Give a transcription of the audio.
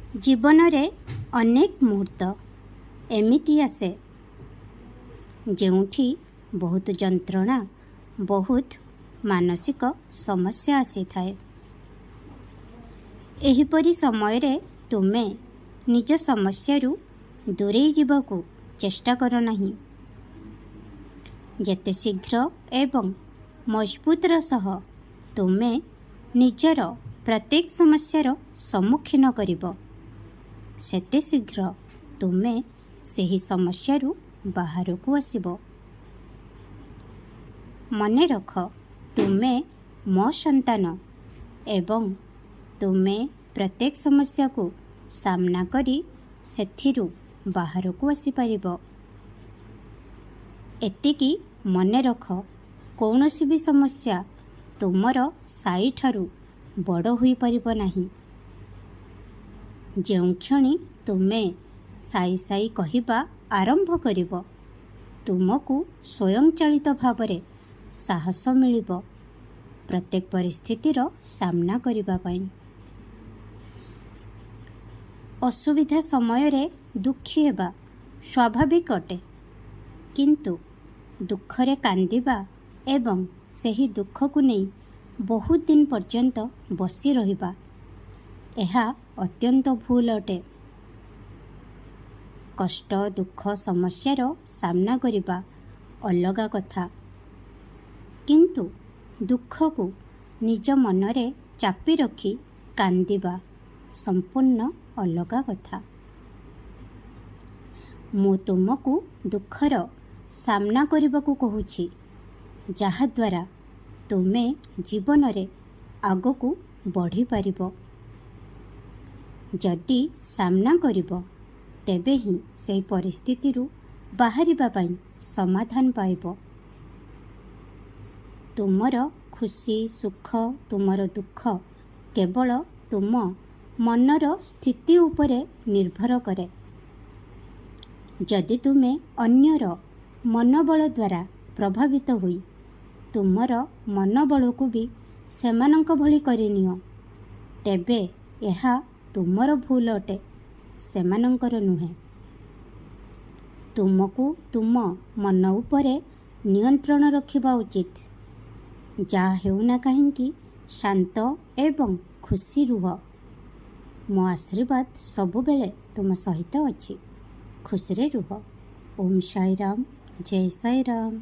जीवन रे अनेक मुहूर्त एमिति आसे जेउठी बहुत जंत्रणा बहुत मानसिक समस्या आसी थाए। एहिपरि समय रे तुमे निज समस्यारू दूरेई जीवाकू चेष्टा कर नहीं। जेते शीघ्र एवं मजबूतर सह तुमे निजर प्रत्येक समस्यार सम्मुखीन करिब सेते शीघ्र तुमे सेही समस्यारू बाहर को आसिब। मने रख तुमे मो संतान एवं तुमे प्रत्येक समस्या को सामना करी सेथिरू बाहर को आसी परिबो। एतिकी मने रख कौनसी भी समस्या तुमर साई ठारू बड़ होई परिबो नाही। जेउ क्षणी तुमे साई साई कहिबा आरंभ करिबो तुमको स्वयं चालित भावरे साहस मिलिबो प्रत्येक परिस्थितिर सामना करिबा पई। असुविधा समय रे दुखी हेबा स्वाभाविक अटे, किंतु दुखरे कांदिबा एवं सेही दुख को नहीं बहुत दिन पर्यंत बसी रहिबा एहा अत्यंत भूल अटे। कष्ट दुख समस्यार सामना करिबा अलगा कथा, किंतु दुख को निज मनरे चापी रखी कांदिबा संपूर्ण अलगा कथा। मु तुमको दुखर सामना करबाकू कहूछि जहा द्वारा तुमे जीवन रे आगको बढ़ी पारिबो। जदि सामना करिबो तेबे ही से परिस्थिति रू बाहरिबा पाई समाधान पाइबो। तुमर खुशी सुख तुमर दुख केवल तुम मनर स्थिति उपरे निर्भर करे। जदि तुमे अन्यर मनोबल द्वारा प्रभावित हुई तुमर मनोबल को भी सेमानंक भली करिनियो तेबे एहा तुमर भूल अटे, सेमानंकर नुहे। तुमको तुम मन उपरे नियंत्रण रखिबा उचित। जा हेउना काहिंकी शांत एवं खुशी रुह। मो आशीर्वाद सबु बेले तुम सहित अछि। खुश रे रुह। ओम साई राम, जय साई राम।